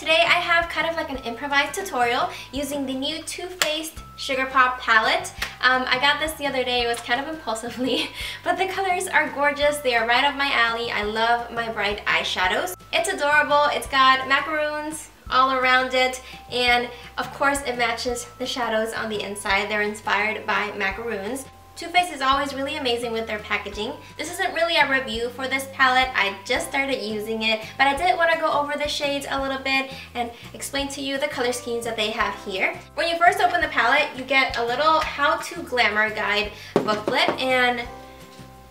Today I have kind of like an improvised tutorial using the new Too Faced Sugar Pop palette. I got this the other day. It was kind of impulsively, but the colors are gorgeous. They are right up my alley. I love my bright eyeshadows. It's adorable. It's got macaroons all around it, and of course it matches the shadows on the inside. They're inspired by macaroons. Too Faced is always really amazing with their packaging. This isn't really a review for this palette. I just started using it, but I did want to go over the shades a little bit and explain to you the color schemes that they have here. When you first open the palette, you get a little how-to glamour guide booklet, and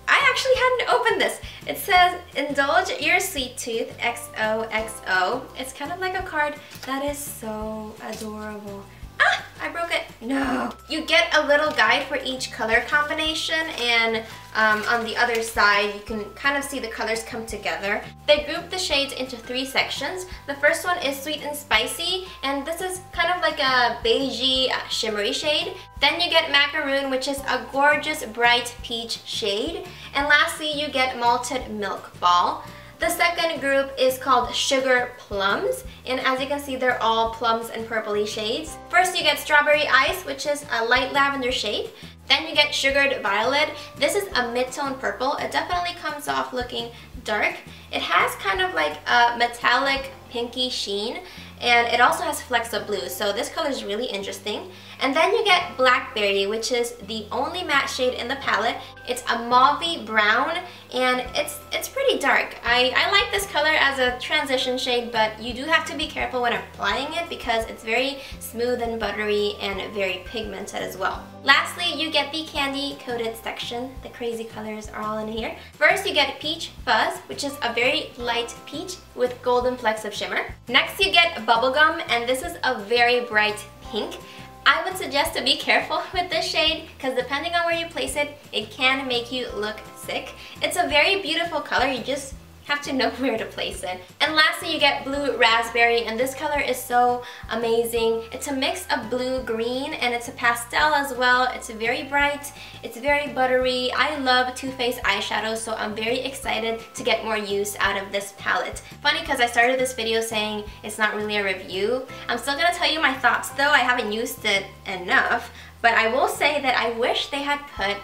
I actually hadn't opened this. It says, indulge your sweet tooth, XOXO. It's kind of like a card that is so adorable. Ah, I broke it. No. You get a little guide for each color combination, and on the other side you can kind of see the colors come together. They group the shades into 3 sections. The first one is Sweet and Spicy, and this is kind of like a beigey shimmery shade. Then you get Macaroon, which is a gorgeous bright peach shade. And lastly, you get Malted Milk Ball. The second group is called Sugar Plums, and as you can see, they're all plums and purpley shades. First you get Strawberry Ice, which is a light lavender shade. Then you get Sugared Violet. This is a mid-tone purple. It definitely comes off looking dark. It has kind of like a metallic pinky sheen, and it also has flecks of blue, so this color is really interesting. And then you get Blackberry, which is the only matte shade in the palette. It's a mauvey brown, and it's pretty dark. I like this color as a transition shade, but you do have to be careful when applying it because it's very smooth and buttery and very pigmented as well. Lastly, you get the candy coated section. The crazy colors are all in here. First, you get Peach Fuzz, which is a very light peach with golden flecks of shimmer. Next, you get Bubblegum, and this is a very bright pink. I would suggest to be careful with this shade because depending on where you place it, it can make you look sick. It's a very beautiful color, you just have to know where to place it. And lastly, you get Blue Raspberry, and this color is so amazing. It's a mix of blue-green, and it's a pastel as well. It's very bright, it's very buttery. I love Too Faced eyeshadows, so I'm very excited to get more use out of this palette. Funny because I started this video saying it's not really a review. I'm still gonna tell you my thoughts though. I haven't used it enough, but I will say that I wish they had put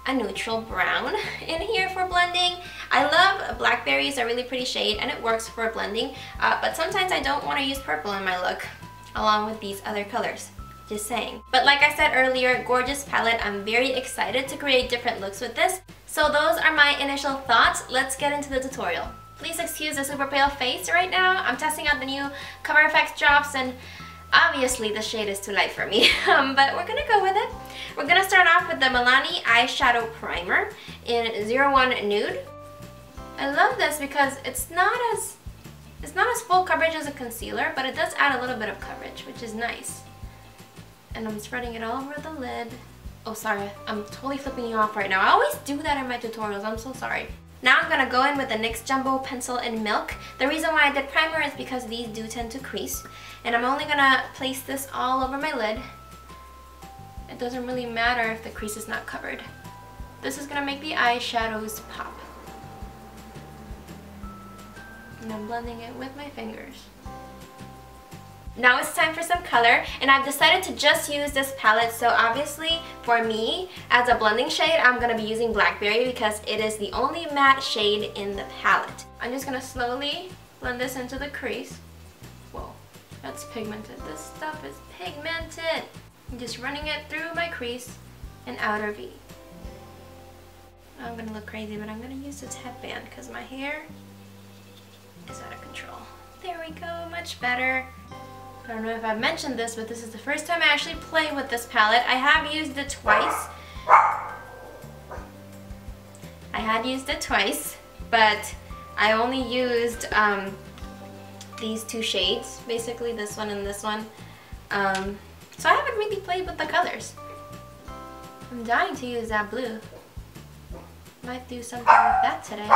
a neutral brown in here for blending. I love Blackberry, it's a really pretty shade and it works for blending, but sometimes I don't want to use purple in my look along with these other colors. Just saying. But like I said earlier, gorgeous palette. I'm very excited to create different looks with this. So those are my initial thoughts. Let's get into the tutorial. Please excuse the super pale face right now. I'm testing out the new Cover FX drops, and obviously the shade is too light for me, but we're gonna go with it. We're gonna start off with the Milani Eyeshadow Primer in 01 Nude. I love this because it's not as full coverage as a concealer, but it does add a little bit of coverage, which is nice. And I'm spreading it all over the lid. Oh, sorry, I'm totally flipping you off right now. I always do that in my tutorials, I'm so sorry. Now I'm gonna go in with the NYX Jumbo Pencil in Milk. The reason why I did primer is because these do tend to crease. And I'm only gonna place this all over my lid. It doesn't really matter if the crease is not covered. This is gonna make the eyeshadows pop. And I'm blending it with my fingers. Now it's time for some color, and I've decided to just use this palette. So obviously for me, as a blending shade, I'm gonna be using Blackberry because it is the only matte shade in the palette. I'm just gonna slowly blend this into the crease. Whoa, that's pigmented. This stuff is pigmented. I'm just running it through my crease and outer V. I'm gonna look crazy, but I'm gonna use this headband because my hair is out of control. There we go, much better. I don't know if I've mentioned this, but this is the first time I actually play with this palette. I have used it twice. But I only used these 2 shades, basically this one and this one. So I haven't really played with the colors. I'm dying to use that blue. Might do something like that today.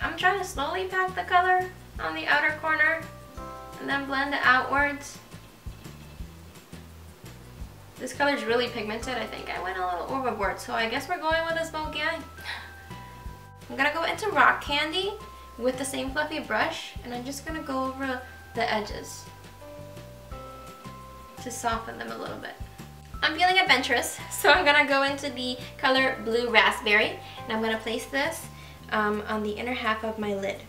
I'm trying to slowly pack the color on the outer corner and then blend it outwards. This color is really pigmented. I think I went a little overboard, so I guess we're going with a smoky eye. I'm gonna go into Rock Candy, with the same fluffy brush, and I'm just gonna go over the edges to soften them a little bit. I'm feeling adventurous, so I'm gonna go into the color Blue Raspberry, and I'm gonna place this on the inner half of my lid.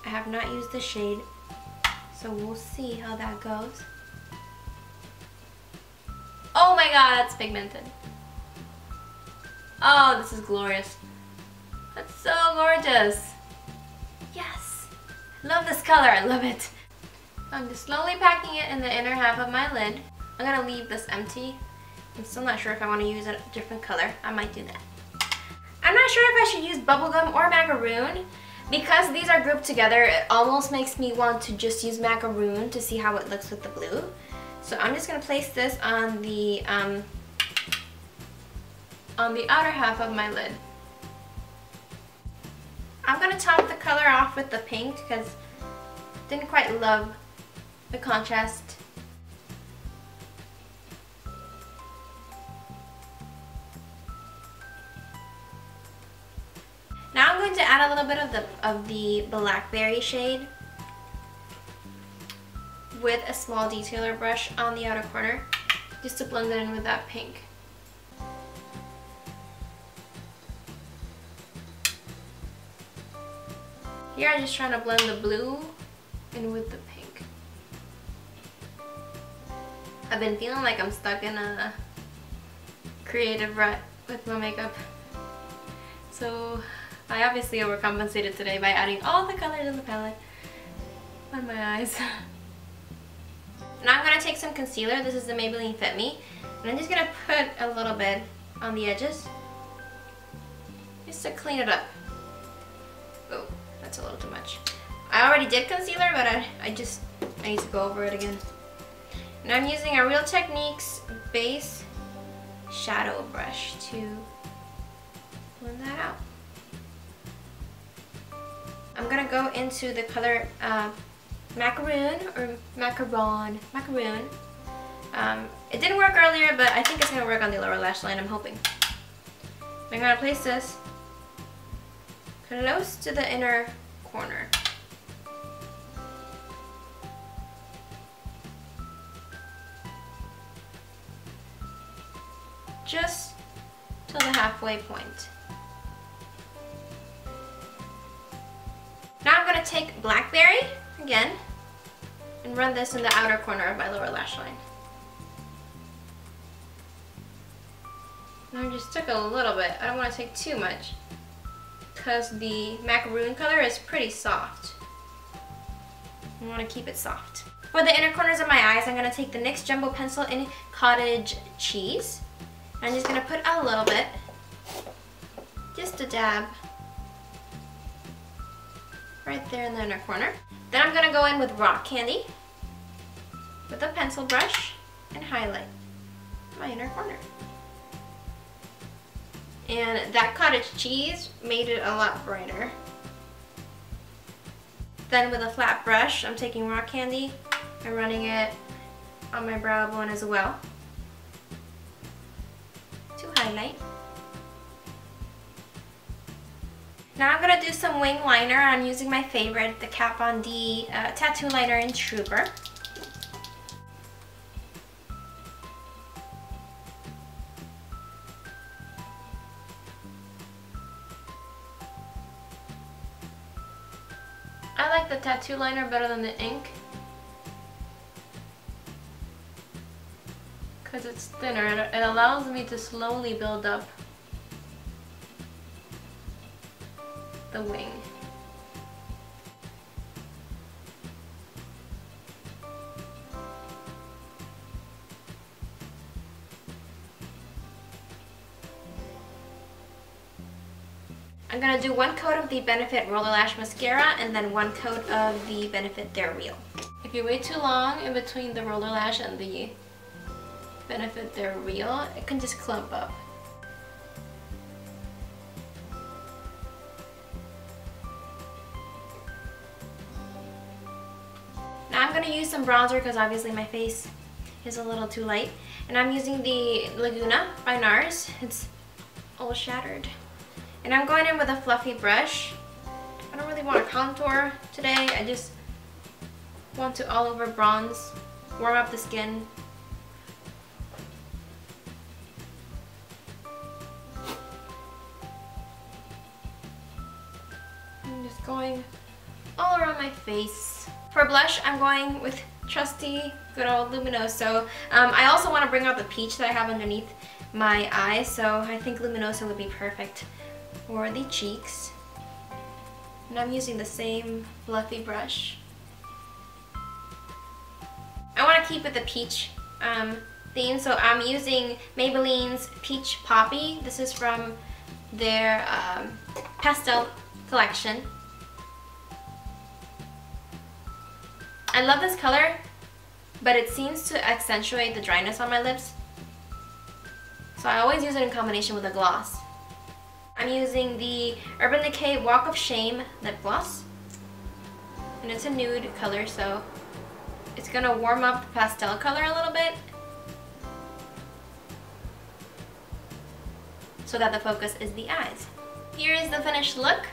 I have not used the shade, so we'll see how that goes. Oh my god, that's pigmented. Oh, this is glorious. That's so gorgeous. Yes, love this color, I love it. I'm just slowly packing it in the inner half of my lid. I'm gonna leave this empty. I'm still not sure if I want to use a different color. I might do that. I'm not sure if I should use bubblegum or macaroon. Because these are grouped together, it almost makes me want to just use macaroon to see how it looks with the blue. So I'm just gonna place this on the outer half of my lid. I'm gonna top the color off with the pink because I didn't quite love the contrast. Now I'm going to add a little bit of the blackberry shade with a small detailer brush on the outer corner, just to blend it in with that pink. Here I'm just trying to blend the blue in with the pink. I've been feeling like I'm stuck in a creative rut with my makeup. So I obviously overcompensated today by adding all the colors in the palette on my eyes. Now I'm going to take some concealer. This is the Maybelline Fit Me. And I'm just going to put a little bit on the edges, just to clean it up. Oh, that's a little too much. I already did concealer, but I need to go over it again. And I'm using a Real Techniques base shadow brush to blend that out. I'm gonna go into the color macaroon or macaron. It didn't work earlier, but I think it's gonna work on the lower lash line, I'm hoping. I'm gonna place this close to the inner corner. Just till the halfway point. Now I'm going to take Blackberry again and run this in the outer corner of my lower lash line. And I just took a little bit. I don't want to take too much because the macaroon color is pretty soft. I want to keep it soft. For the inner corners of my eyes, I'm going to take the NYX Jumbo Pencil in Cottage Cheese. I'm just going to put a little bit, just a dab, right there in the inner corner. Then I'm going to go in with Rock Candy with a pencil brush and highlight my inner corner. And that cottage cheese made it a lot brighter. Then with a flat brush, I'm taking Rock Candy and running it on my brow bone as well to highlight. Now I'm going to do some wing liner. I'm using my favorite, the Kat Von D tattoo liner in Trooper. I like the tattoo liner better than the ink because it's thinner. It allows me to slowly build up the wing. I'm going to do one coat of the Benefit Roller Lash Mascara and then one coat of the Benefit They're Real. If you wait too long in between the Roller Lash and the Benefit They're Real, it can just clump up. Now I'm going to use some bronzer because obviously my face is a little too light. And I'm using the Laguna by NARS. It's all shattered. And I'm going in with a fluffy brush. I don't really want to contour today. I just want to all over bronze, warm up the skin. I'm just going all around my face. For blush, I'm going with trusty good old Luminoso. I also want to bring out the peach that I have underneath my eyes, so I think Luminoso would be perfect for the cheeks. And I'm using the same fluffy brush. I want to keep with the peach theme, so I'm using Maybelline's Peach Poppy. This is from their pastel collection. I love this color, but it seems to accentuate the dryness on my lips. So I always use it in combination with a gloss. I'm using the Urban Decay Walk of Shame lip gloss. And it's a nude color, so it's gonna warm up the pastel color a little bit so that the focus is the eyes. Here is the finished look.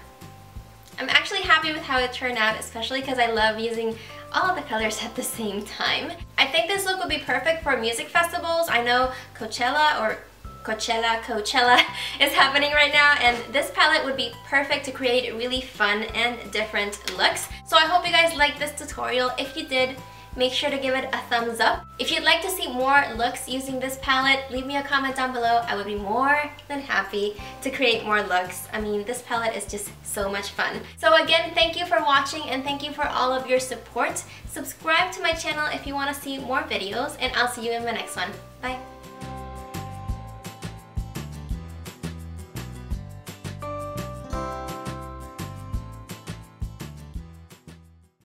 I'm actually happy with how it turned out, especially because I love using all of the colors at the same time. I think this look would be perfect for music festivals. I know Coachella is happening right now, and this palette would be perfect to create really fun and different looks. So I hope you guys liked this tutorial. If you did, make sure to give it a thumbs up. If you'd like to see more looks using this palette, leave me a comment down below. I would be more than happy to create more looks. I mean, this palette is just so much fun. So again, thank you for watching and thank you for all of your support. Subscribe to my channel if you want to see more videos, and I'll see you in my next one. Bye!